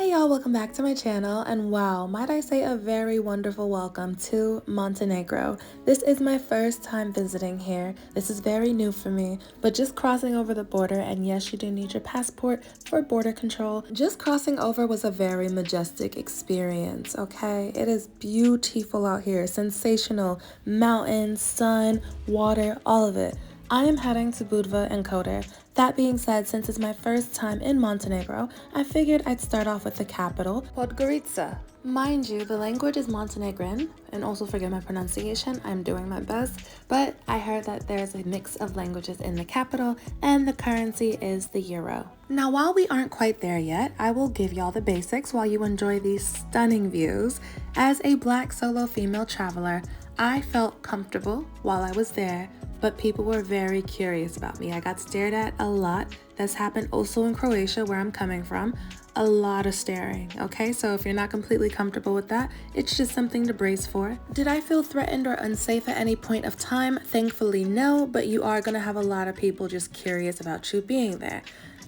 Hey y'all, welcome back to my channel, and wow, might I say a very wonderful welcome to Montenegro. This is my first time visiting here. This is very new for me, but just crossing over the border, and yes, you do need your passport for border control. Just crossing over was a very majestic experience, okay? It is beautiful out here, sensational, mountains, sun, water, all of it. I am heading to Budva and Kotor. That being said, since it's my first time in Montenegro, I figured I'd start off with the capital, Podgorica. Mind you, the language is Montenegrin, and also forgive my pronunciation, I'm doing my best, but I heard that there's a mix of languages in the capital, and the currency is the euro. Now, while we aren't quite there yet, I will give y'all the basics while you enjoy these stunning views. As a black solo female traveler, I felt comfortable while I was there, but people were very curious about me. I got stared at a lot. That's happened also in Croatia, where I'm coming from. A lot of staring, okay? So if you're not completely comfortable with that, it's just something to brace for. Did I feel threatened or unsafe at any point of time? Thankfully, no, but you are gonna have a lot of people just curious about you being there.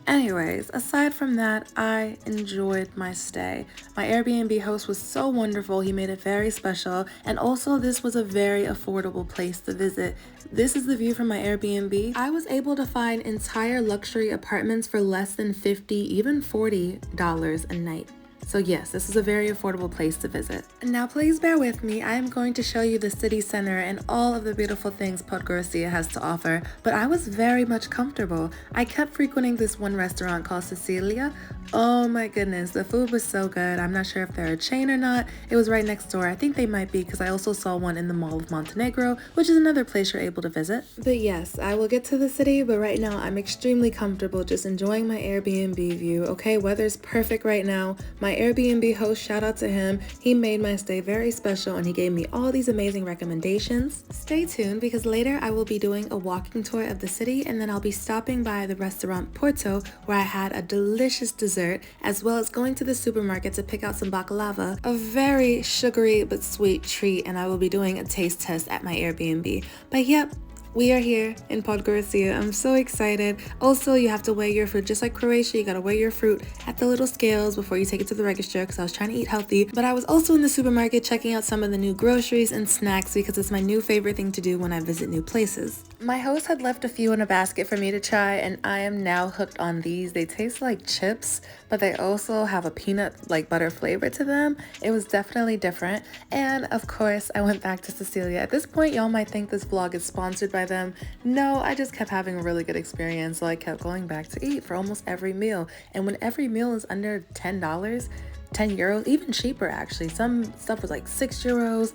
Anyways, aside from that, I enjoyed my stay. My Airbnb host was so wonderful, he made it very special, and also this was a very affordable place to visit. This is the view from my Airbnb. I was able to find entire luxury apartments for less than $50, even $40 a night. So yes, this is a very affordable place to visit. Now please bear with me, I am going to show you the city center and all of the beautiful things Podgorica has to offer, but I was very much comfortable. I kept frequenting this one restaurant called Cecilia. Oh my goodness, the food was so good. I'm not sure if they're a chain or not. It was right next door. I think they might be because I also saw one in the Mall of Montenegro, which is another place you're able to visit. But yes, I will get to the city, but right now I'm extremely comfortable just enjoying my Airbnb view, okay? Weather's perfect right now. My Airbnb host, shout out to him. He made my stay very special and he gave me all these amazing recommendations. Stay tuned because later I will be doing a walking tour of the city, and then I'll be stopping by the restaurant Porto where I had a delicious dessert, as well as going to the supermarket to pick out some baklava, a very sugary but sweet treat, and I will be doing a taste test at my Airbnb. But yep, we are here in Podgorica. I'm so excited. Also, you have to weigh your fruit. Just like Croatia, you gotta weigh your fruit at the little scales before you take it to the register, because I was trying to eat healthy. But I was also in the supermarket checking out some of the new groceries and snacks because it's my new favorite thing to do when I visit new places. My host had left a few in a basket for me to try, and I am now hooked on these. They taste like chips, but they also have a peanut like butter flavor to them. It was definitely different. And of course, I went back to Cecilia. At this point, y'all might think this vlog is sponsored by them. No, I just kept having a really good experience, so I kept going back to eat for almost every meal. And when every meal is under $10, 10 euros, even cheaper actually. Some stuff was like 6 euros,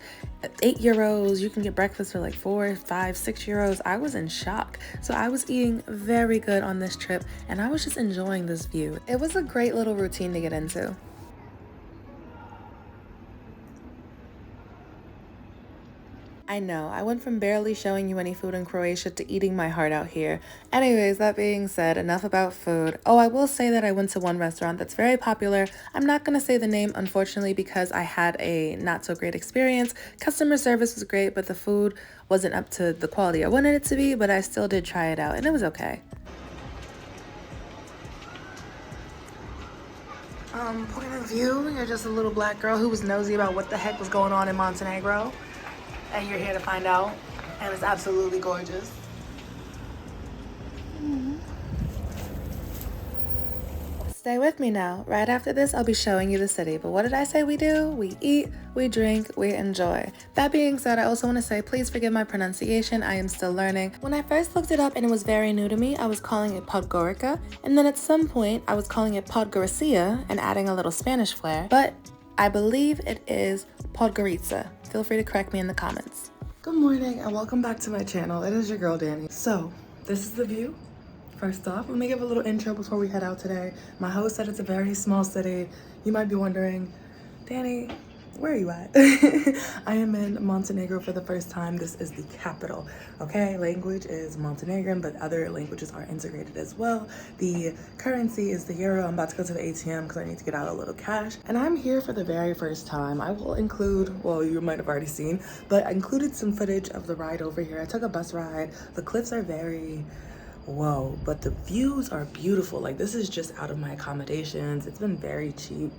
8 euros. You can get breakfast for like 4, 5, 6 euros. I was in shock. So I was eating very good on this trip, and I was just enjoying this view. It was a great little routine to get into. I know, I went from barely showing you any food in Croatia to eating my heart out here. Anyways, that being said, enough about food. Oh, I will say that I went to one restaurant that's very popular. I'm not gonna say the name, unfortunately, because I had a not so great experience. Customer service was great, but the food wasn't up to the quality I wanted it to be, but I still did try it out, and it was okay. Point of view, you're just a little black girl who was nosy about what the heck was going on in Montenegro, and you're here to find out, and it's absolutely gorgeous. Stay with me now. Right after this, I'll be showing you the city. But what did I say we do? We eat, we drink, we enjoy. That being said, I also want to say, please forgive my pronunciation. I am still learning. When I first looked it up and it was very new to me, I was calling it Podgorica. And then at some point, I was calling it Podgorica and adding a little Spanish flair. But I believe it is Podgorica. Feel free to correct me in the comments. Good morning and welcome back to my channel. It is your girl, Danny. So, this is the view. First off, let me give a little intro before we head out today. My host said it's a very small city. You might be wondering, Danny, where are you at? I am in Montenegro for the first time. This is the capital, okay? Language is Montenegrin, but other languages are integrated as well. The currency is the euro. I'm about to go to the ATM because I need to get out a little cash. And I'm here for the very first time. I will include, well, you might have already seen, but I included some footage of the ride over here. I took a bus ride. The cliffs are very whoa, but the views are beautiful. Like, this is just out of my accommodations. It's been very cheap.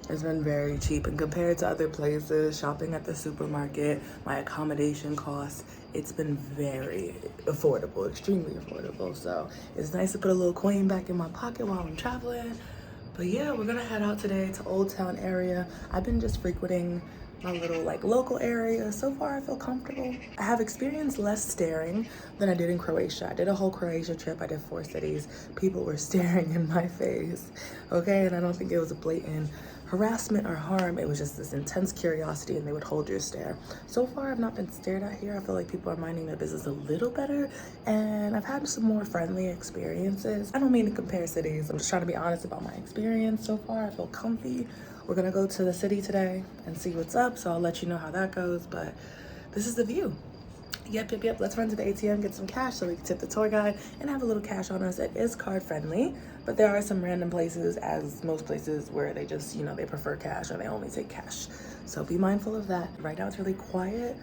It's been very cheap, and compared to other places, shopping at the supermarket, my accommodation costs, it's been very affordable, extremely affordable. So it's nice to put a little coin back in my pocket while I'm traveling. But yeah, we're gonna head out today to Old Town area. I've been just frequenting my little like local area. So far I feel comfortable. I have experienced less staring than I did in Croatia. I did a whole Croatia trip. I did 4 cities. People were staring in my face, okay? And I don't think it was a blatant harassment or harm. It was just this intense curiosity, and they would hold your stare. So far I've not been stared at here. I feel like people are minding their business a little better, and I've had some more friendly experiences. I don't mean to compare cities. I'm just trying to be honest about my experience. So far I feel comfy. We're gonna go to the city today and see what's up, so I'll let you know how that goes, but this is the view. Yep. Let's run to the ATM, get some cash so we can tip the tour guide and have a little cash on us. It is card friendly, but there are some random places, as most places, where they just, you know, they prefer cash or they only take cash. So be mindful of that. Right now it's really quiet.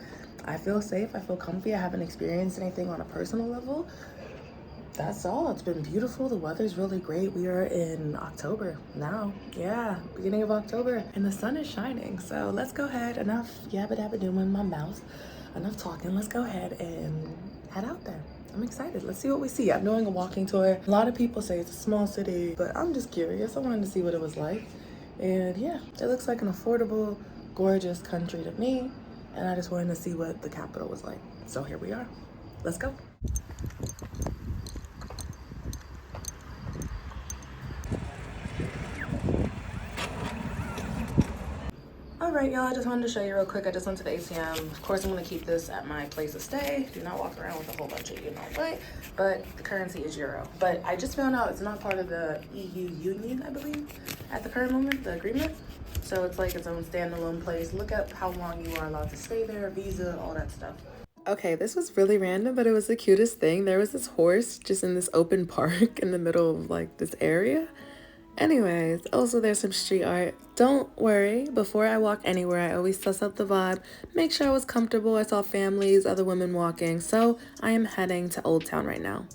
I feel safe, I feel comfy. I haven't experienced anything on a personal level. That's all. It's been beautiful. The weather's really great. We are in October now. Yeah, beginning of October, and the sun is shining. So let's go ahead. Enough yabba dabba doom in my mouth. Enough talking. Let's go ahead and head out there. I'm excited. Let's see what we see. I'm doing a walking tour. A lot of people say it's a small city, but I'm just curious. I wanted to see what it was like. And yeah, it looks like an affordable, gorgeous country to me. And I just wanted to see what the capital was like. So here we are. Let's go. All right, y'all, I just wanted to show you real quick. I just went to the ATM. Of course, I'm gonna keep this at my place of stay. Do not walk around with a whole bunch of, you know what, but the currency is euro. But I just found out it's not part of the EU Union, I believe, at the current moment, the agreement. So it's like its own standalone place. Look up how long you are allowed to stay there, visa, all that stuff. Okay, this was really random, but it was the cutest thing. There was this horse just in this open park in the middle of like this area. Anyways, also there's some street art. Don't worry, before I walk anywhere, I always suss out the vibe, make sure I was comfortable. I saw families, other women walking, so I am heading to Old Town right now.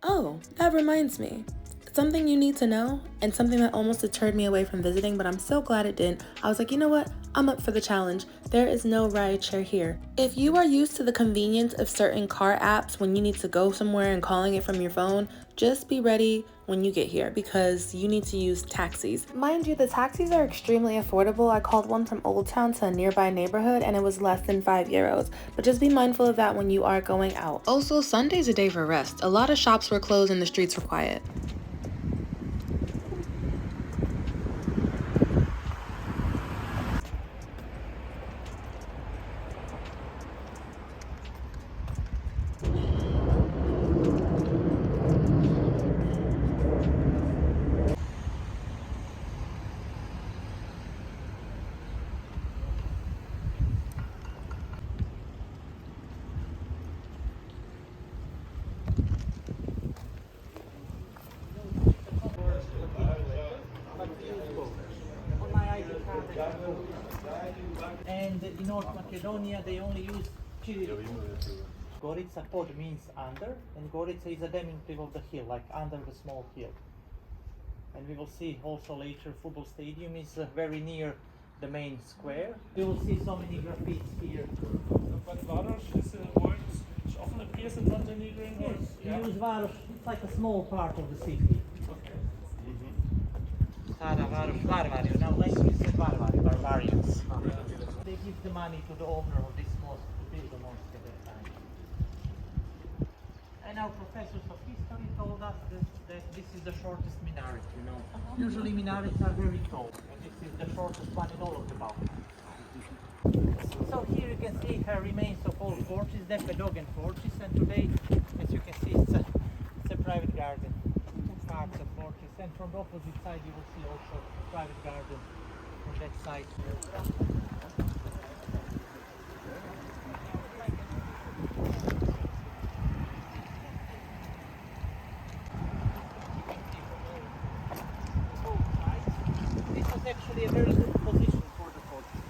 Oh, that reminds me. Something you need to know, and something that almost deterred me away from visiting, but I'm so glad it didn't. I was like, you know what? I'm up for the challenge. There is no rideshare here. If you are used to the convenience of certain car apps when you need to go somewhere and calling it from your phone, just be ready when you get here because you need to use taxis. Mind you, the taxis are extremely affordable. I called one from Old Town to a nearby neighborhood and it was less than €5. But just be mindful of that when you are going out. Also, Sunday's a day for rest. A lot of shops were closed and the streets were quiet. And in North Macedonia, they only use Chiri. Gorica, pod means under, and Gorica is a diminutive of the hill, like under the small hill. And we will see also later football stadium is very near the main square. We will see so many graffitis here. But Varos is a word which often appears in Montenegro. Yes, we use Varos, it's like a small part of the city. Okay. Stara Varos, Varvari, now language is Varvari, barbarians. They give the money to the owner of this mosque to build the mosque at that time. And our professors of history told us that this is the shortest minaret, you know. Usually minarets are very tall, and this is the shortest one in all of the Balkans. So here you can see her remains of old fortress, the Pedogan fortress, and today, as you can see, it's a private garden. Two parts of fortress, and from the opposite side you will see also a private garden from that side. This is actually a very good position for the fortress.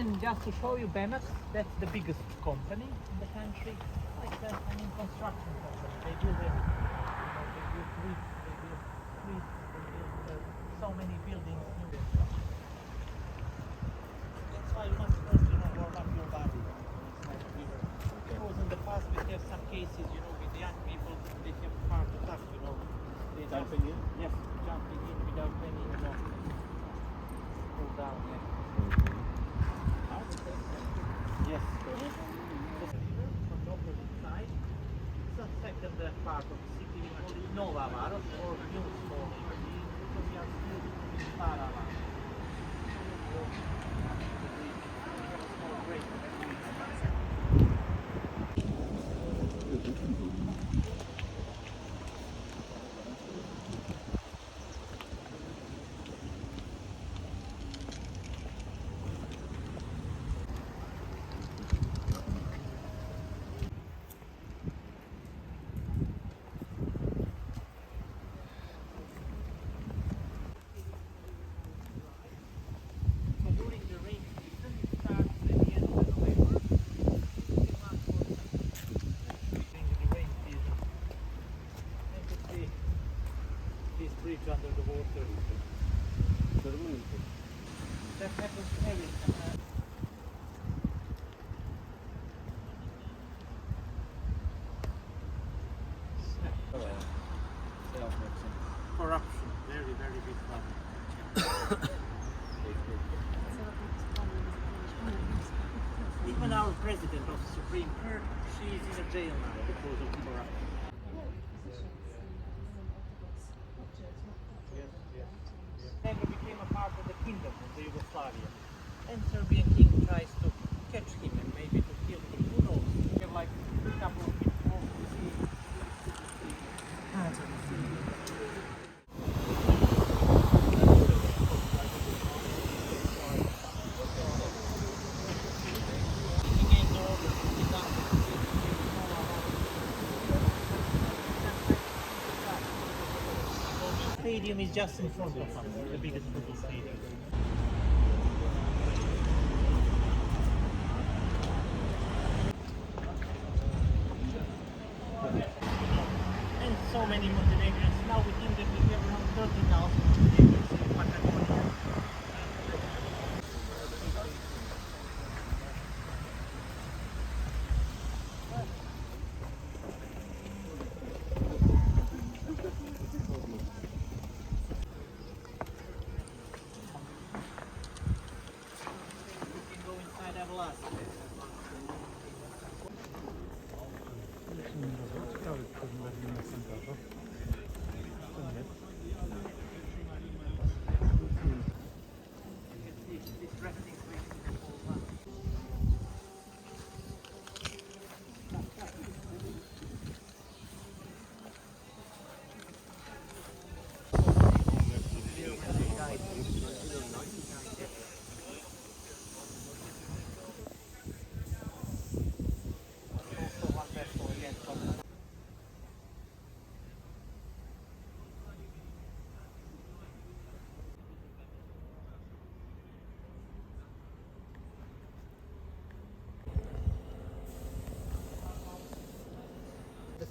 And just to show you Bemex, that's the biggest company in the country. Like construction company. They build everything. They build streets, they build so many buildings. That's why you must first, warm up your body. Because in the past we have some cases, with young people, they have heart attack, They jumping in? Yes, jumping in without any, cool down, yeah. Yes. On the opposite side, it's the second part of the city, we call it Nova Varos or New Small, because we are still in Stara Varos. Small break. Under the water. That happens every time. Corruption, very, very big problem. Even our president of the Supreme Court, she is in a jail now because of corruption. Montenegro became a part of the kingdom of the Yugoslavia, and Serbian king tries to catch him and maybe to kill him. Who knows? We have like a couple of people to see. Stadium is just in front of us, the biggest football stadium. And so many Montenegrins. Now we think that we have around 30,000 Montenegrins in Patagonia.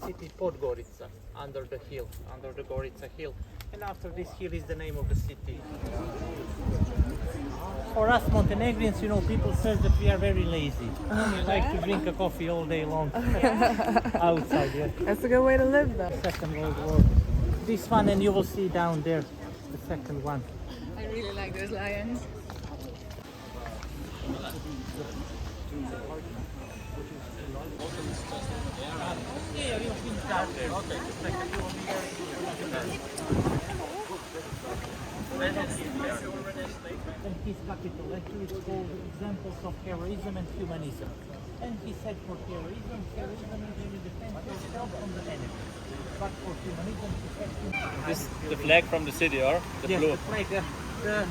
City Podgorica, under the hill, under the Gorica hill. And after this hill is the name of the city. For us Montenegrins, people say that we are very lazy. We like to drink a coffee all day long outside. Yeah. That's a good way to live, though. Second World War. This one, and you will see down there the second one. I really like those lions. Yeah, we'll see down there. Okay. And his capital, actually it's called Examples of Heroism and Humanism. And he said for heroism is really defend yourself from the enemy. But for humanism, he said... This the flag from the city, or the yes, blue? the flag,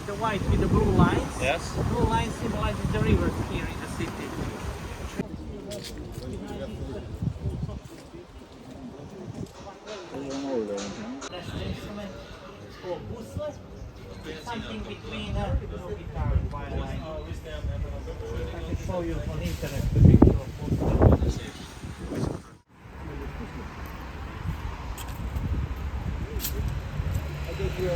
the white with the blue lines. Yes. The blue line symbolizes the rivers here in the city. National instrument is called busle. something between no guitar while I can show you on internet the picture of most. I gave you a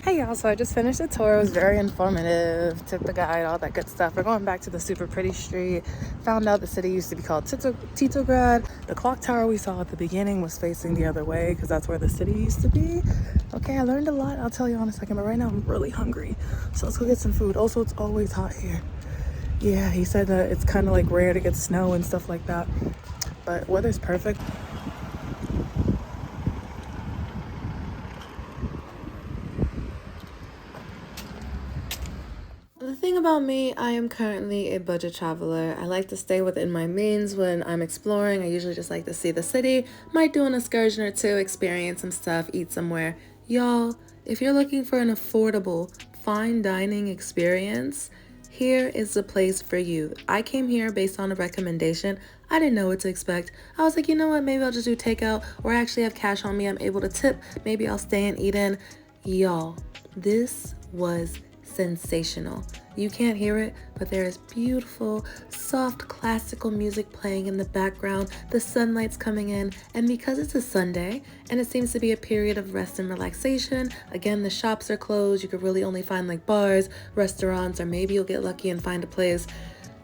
Hey y'all, so I just finished the tour. It was very informative. Took the guide, all that good stuff. We're going back to the super pretty street. Found out the city used to be called Titograd. The clock tower we saw at the beginning was facing the other way because that's where the city used to be. Okay, I learned a lot. I'll tell you in a second, but right now I'm really hungry. So let's go get some food. Also, it's always hot here. Yeah, he said that it's kind of like rare to get snow and stuff like that. But weather's perfect. The thing about me, I am currently a budget traveler. I like to stay within my means when I'm exploring. I usually just like to see the city, might do an excursion or two, experience some stuff, eat somewhere. Y'all, if you're looking for an affordable, fine dining experience, here is the place for you. I came here based on a recommendation. I didn't know what to expect. I was like, you know what, maybe I'll just do takeout or I actually have cash on me. I'm able to tip. Maybe I'll stay and eat in. Y'all, this was sensational. You can't hear it, but there is beautiful, soft, classical music playing in the background. The sunlight's coming in, and because it's a Sunday, and it seems to be a period of rest and relaxation, again, the shops are closed. You could really only find like bars, restaurants, or maybe you'll get lucky and find a place.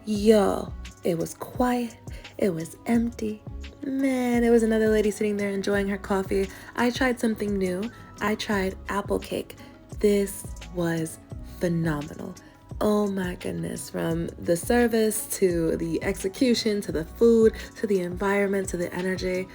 Yo, it was quiet. It was empty. Man, there was another lady sitting there enjoying her coffee. I tried something new. I tried apple cake. This was phenomenal. Oh my goodness, from the service to the execution to the food to the environment to the energy.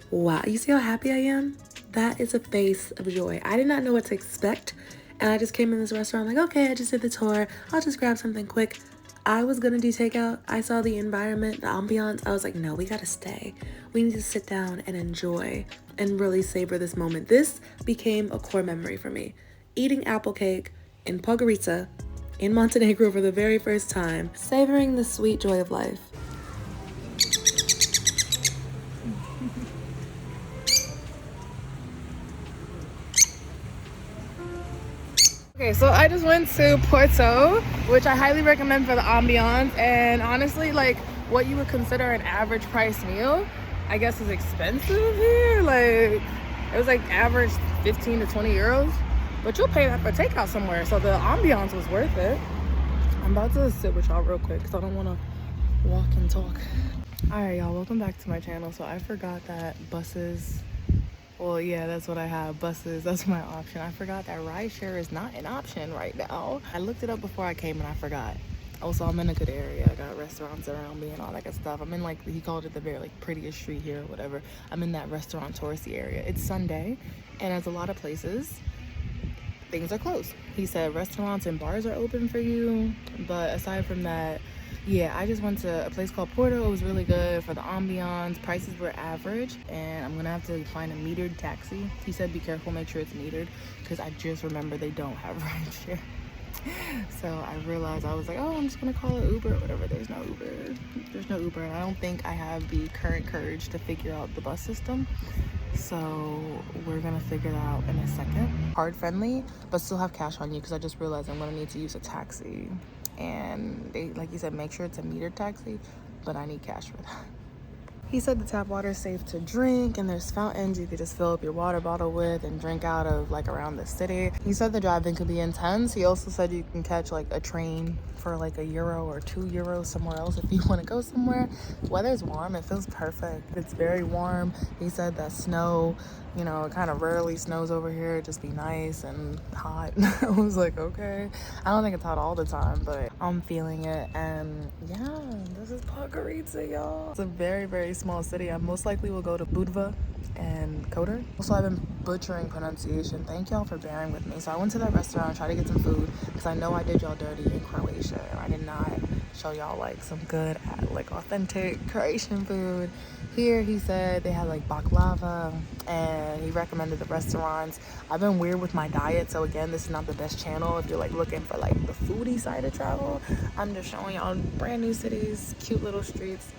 Wow, you see how happy I am? That is a face of joy. I did not know what to expect, and I just came in this restaurant like, okay, I just did the tour. I'll just grab something quick. I was gonna do takeout. I saw the environment, the ambiance. I was like, no, we gotta stay. We need to sit down and enjoy and really savor this moment. This became a core memory for me. Eating apple cake in Podgorica, in Montenegro for the very first time, savoring the sweet joy of life. Okay, so I just went to Porto, which I highly recommend for the ambiance, and honestly, like what you would consider an average price meal, I guess is expensive here. Like it was like average 15 to 20 euros. But you'll pay that for takeout somewhere. So the ambiance was worth it. I'm about to sit with y'all real quick because I don't want to walk and talk. All right, y'all, welcome back to my channel. So I forgot that buses, well, yeah, that's what I have. Buses, that's my option. I forgot that rideshare is not an option right now. I looked it up before I came and I forgot. Also, I'm in a good area. I got restaurants around me and all that good stuff. I'm in like, he called it the very like prettiest street here or whatever. I'm in that restaurant touristy area. It's Sunday and as a lot of places, things are closed. He said restaurants and bars are open for you, but aside from that, yeah, I just went to a place called Porto. It was really good for the ambiance. Prices were average, and I'm gonna have to find a metered taxi. He said be careful, make sure it's metered, because I just remember they don't have rideshare. So I realized, I was like, oh, I'm just gonna call it Uber or whatever. There's no Uber, and I don't think I have the current courage to figure out the bus system. So we're gonna figure that out in a second. Card friendly, but still have cash on you, because I just realized I'm gonna need to use a taxi, and they, like you said, make sure it's a metered taxi, but I need cash for that. He said the tap water is safe to drink, and there's fountains you could just fill up your water bottle with and drink out of, like around the city. He said the driving could be intense. He also said you can catch like a train for like €1 or €2 somewhere else if you want to go somewhere. Weather's warm, it feels perfect. It's very warm. He said that snow, you know, it kind of rarely snows over here. It just be nice and hot. I was like, okay. I don't think it's hot all the time, but I'm feeling it. And yeah, this is Podgorica, y'all. It's a very, very small city. I most likely will go to Budva and Kotor. Also, I've been butchering pronunciation. Thank y'all for bearing with me. So I went to that restaurant, tried to get some food, because I know I did y'all dirty in Croatia. I did not show y'all like some good, like authentic Croatian food. Here, he said they had like baklava, and he recommended the restaurants. I've been weird with my diet, so again, this is not the best channel if you're like looking for like the foodie side of travel. I'm just showing y'all brand new cities, cute little streets.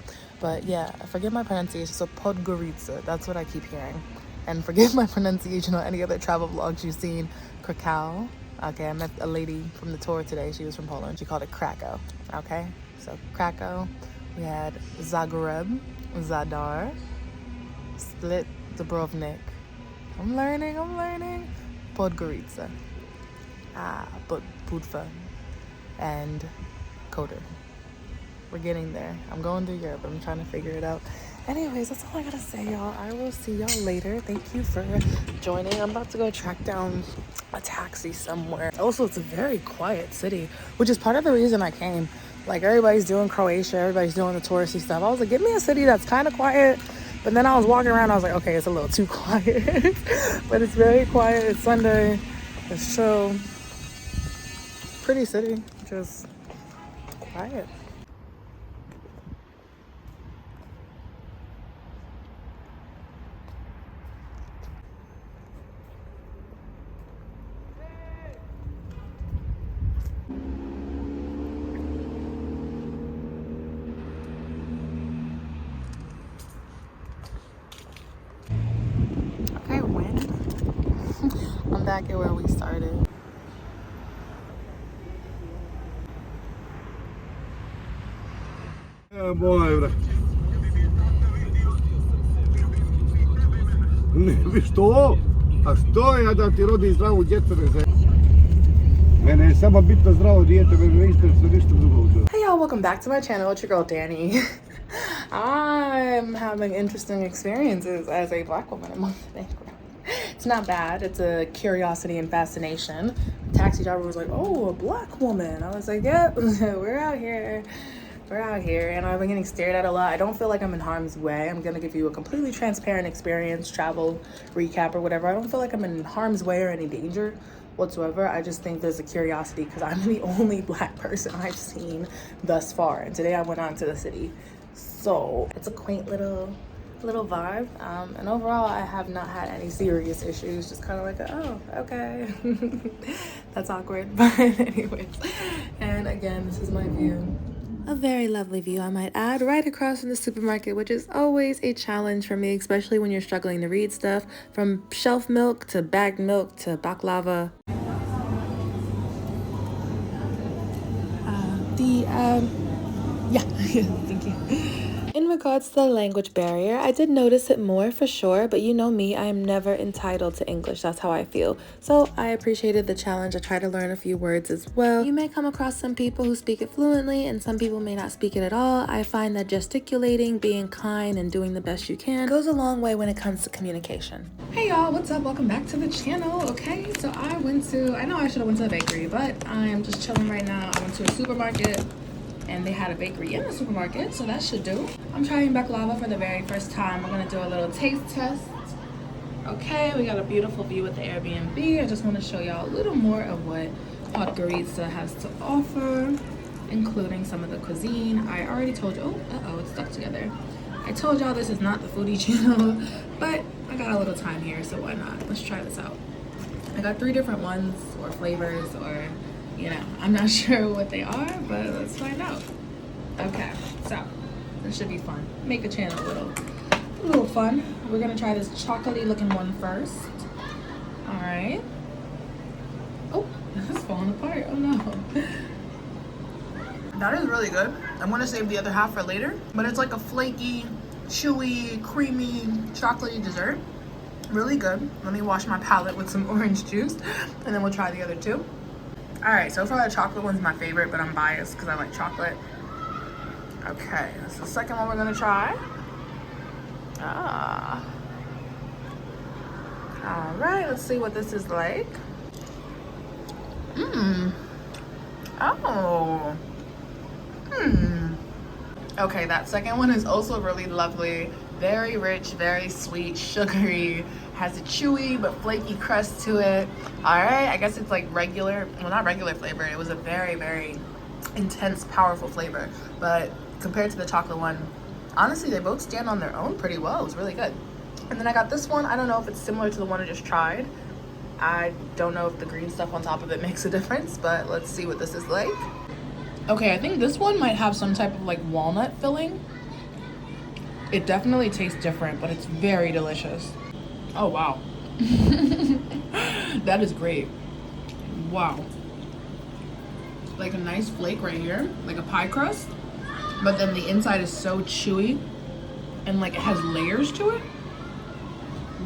But yeah, forgive my pronunciation. So Podgorica, that's what I keep hearing. And forgive my pronunciation on any other travel vlogs you've seen. Krakow. Okay, I met a lady from the tour today. She was from Poland. She called it Krakow. Okay, so Krakow. We had Zagreb, Zadar, Split, Dubrovnik. I'm learning. Podgorica. Budva. And Kotor. We're getting there. I'm going to Europe. I'm trying to figure it out. Anyways, that's all I gotta say, y'all. I will see y'all later. Thank you for joining. I'm about to go track down a taxi somewhere. Also, it's a very quiet city, which is part of the reason I came. Like, everybody's doing Croatia, everybody's doing the touristy stuff. I was like, give me a city that's kind of quiet. But then I was walking around, I was like, okay, it's a little too quiet. But it's very quiet. It's Sunday. It's chill. Pretty city, just quiet. Okay, I'm back at where we started. Što? A što ja da ti rodim zdravu djecu? Mene je samo bitno zdravo dijete, mene ništa drugo. Hey y'all, welcome back to my channel. It's your girl Danny. I'm having interesting experiences as a black woman in Montenegro. It's not bad. It's a curiosity and fascination. The taxi driver was like, oh, a black woman. I was like, yep, we're out here. We're out here, and I've been getting stared at a lot. I don't feel like I'm in harm's way. I'm gonna give you a completely transparent experience, travel recap or whatever. I don't feel like I'm in harm's way or any danger whatsoever. I just think there's a curiosity because I'm the only black person I've seen thus far. And today I went on to the city. So it's a quaint little vibe. And overall, I have not had any serious issues. Just kind of like, oh, okay. That's awkward. But anyways, and again, this is my view. A very lovely view, I might add, right across from the supermarket, which is always a challenge for me, especially when you're struggling to read stuff, from shelf milk to bagged milk to baklava. Yeah, thank you. In regards to the language barrier, I did notice it more for sure, but you know me, I am never entitled to English. That's how I feel. So I appreciated the challenge. I tried to learn a few words as well. You may come across some people who speak it fluently and some people may not speak it at all. I find that gesticulating, being kind, and doing the best you can goes a long way when it comes to communication. Hey y'all, what's up? Welcome back to the channel. Okay, so I know I should have went to the bakery, but I am just chilling right now. I went to a supermarket and they had a bakery in the supermarket, so that should do. I'm trying baklava for the very first time. I'm gonna do a little taste test. Okay, we got a beautiful view with the Airbnb. I just want to show y'all a little more of what Podgorica has to offer, including some of the cuisine. I already told you, oh, it's stuck together. I told y'all this is not the foodie channel, but I got a little time here, so why not? Let's try this out. I got 3 different ones, or flavors, or you know, I'm not sure what they are, but let's find out. Okay, so this should be fun. Make the channel a little fun. We're gonna try this chocolatey looking one first. All right. Oh, this is falling apart. Oh no. That is really good. I'm gonna save the other half for later, but it's like a flaky, chewy, creamy, chocolatey dessert. Really good. Let me wash my palate with some orange juice, and then we'll try the other 2. All right, so far the chocolate one's my favorite, but I'm biased because I like chocolate. Okay, that's the second one we're gonna try. All right, let's see what this is like. Oh. Okay, that second one is also really lovely. Very rich, very sweet, sugary. Has a chewy but flaky crust to it. All right, I guess it's like regular, well, not regular flavor. It was a very, very intense, powerful flavor. But compared to the chocolate one, honestly, they both stand on their own pretty well. It was really good. And then I got this one. I don't know if it's similar to the one I just tried. I don't know if the green stuff on top of it makes a difference, but let's see what this is like. Okay, I think this one might have some type of like walnut filling. It definitely tastes different, but it's very delicious. Oh, wow. That is great. Wow. Like a nice flake right here, like a pie crust, but then the inside is so chewy and like it has layers to it.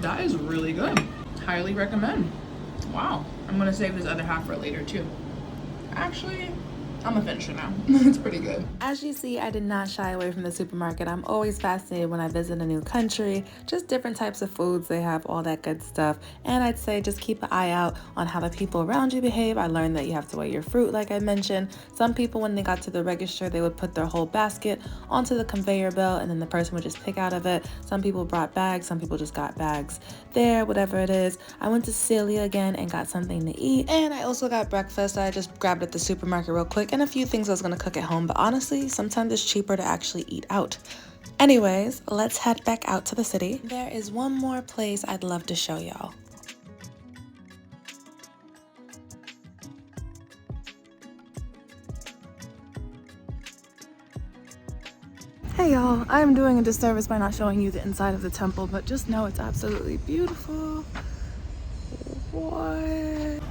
That is really good. Highly recommend. Wow. I'm gonna save this other half for later too. Actually, I'm gonna finish it now. It's pretty good. As you see, I did not shy away from the supermarket. I'm always fascinated when I visit a new country, just different types of foods they have, all that good stuff. And I'd say just keep an eye out on how the people around you behave. I learned that you have to weigh your fruit, like I mentioned. Some people, when they got to the register, they would put their whole basket onto the conveyor belt and then the person would just pick out of it. Some people brought bags, some people just got bags there, whatever it is. I went to Celia again and got something to eat. And I also got breakfast I just grabbed at the supermarket real quick, and a few things I was gonna cook at home, but honestly, sometimes it's cheaper to actually eat out. Anyways, let's head back out to the city. There is one more place I'd love to show y'all. Hey y'all, I am doing a disservice by not showing you the inside of the temple, but just know it's absolutely beautiful. What?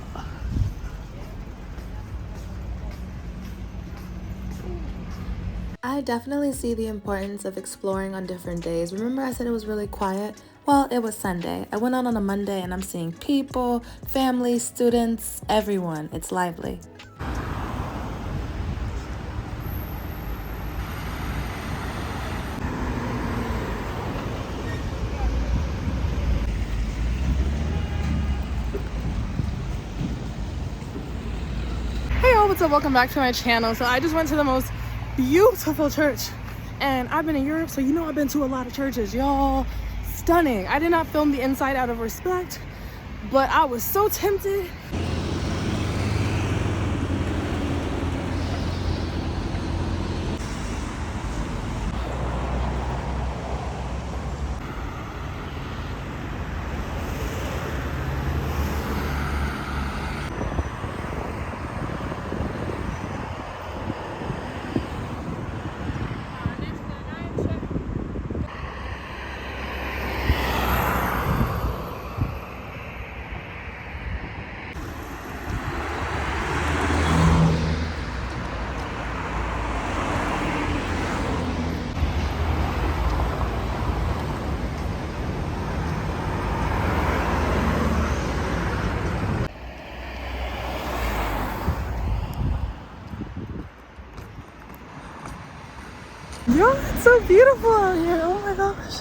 I definitely see the importance of exploring on different days. Remember I said it was really quiet? Well, it was Sunday. I went out on a Monday and I'm seeing people, families, students, everyone. It's lively. Hey y'all, what's up? Welcome back to my channel. So I just went to the most beautiful church, and I've been in Europe, so you know I've been to a lot of churches, y'all. Stunning. I did not film the inside out of respect, but I was so tempted. Yo, it's so beautiful out here. Oh my gosh.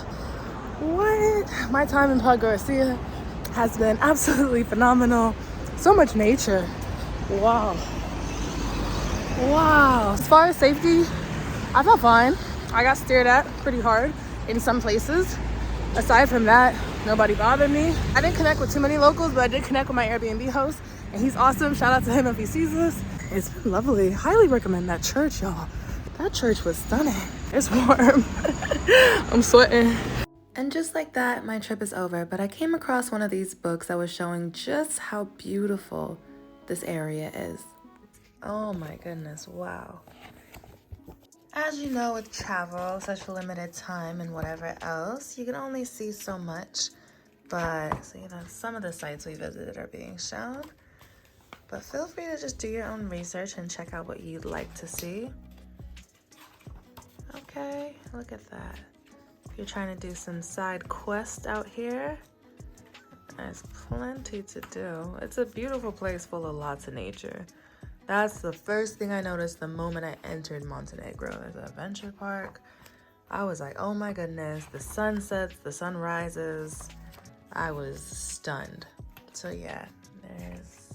What? My time in Podgorica has been absolutely phenomenal. So much nature. Wow. Wow. As far as safety, I felt fine. I got stared at pretty hard in some places. Aside from that, nobody bothered me. I didn't connect with too many locals, but I did connect with my Airbnb host, and he's awesome. Shout out to him if he sees this. It's been lovely. Highly recommend that church, y'all. That church was stunning. It's warm. I'm sweating. And just like that, my trip is over, but I came across one of these books that was showing just how beautiful this area is. Oh my goodness, wow. As you know, with travel, such limited time and whatever else, you can only see so much. But, so, you know, some of the sites we visited are being shown. But feel free to just do your own research and check out what you'd like to see. Okay, look at that. If you're trying to do some side quests out here, there's plenty to do. It's a beautiful place full of lots of nature. That's the first thing I noticed the moment I entered Montenegro. There's an adventure park. I was like, oh my goodness, the sun sets, the sun rises. I was stunned. So yeah, there's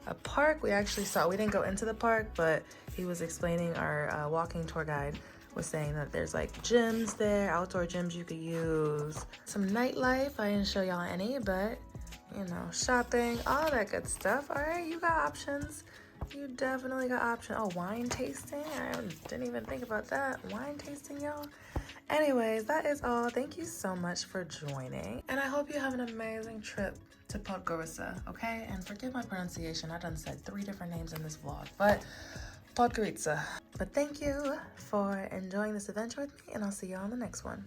a park we actually saw. We didn't go into the park, but he was explaining, our walking tour guide was saying that there's like gyms there, outdoor gyms you could use. Some nightlife, I didn't show y'all any, but you know, shopping, all that good stuff. All right, you got options. You definitely got options. Oh, wine tasting, I didn't even think about that. Wine tasting, y'all. Anyways, that is all. Thank you so much for joining, and I hope you have an amazing trip to Podgorica, okay? And forgive my pronunciation, I done said 3 different names in this vlog, but Podgorica. But thank you for enjoying this adventure with me, and I'll see you on the next one.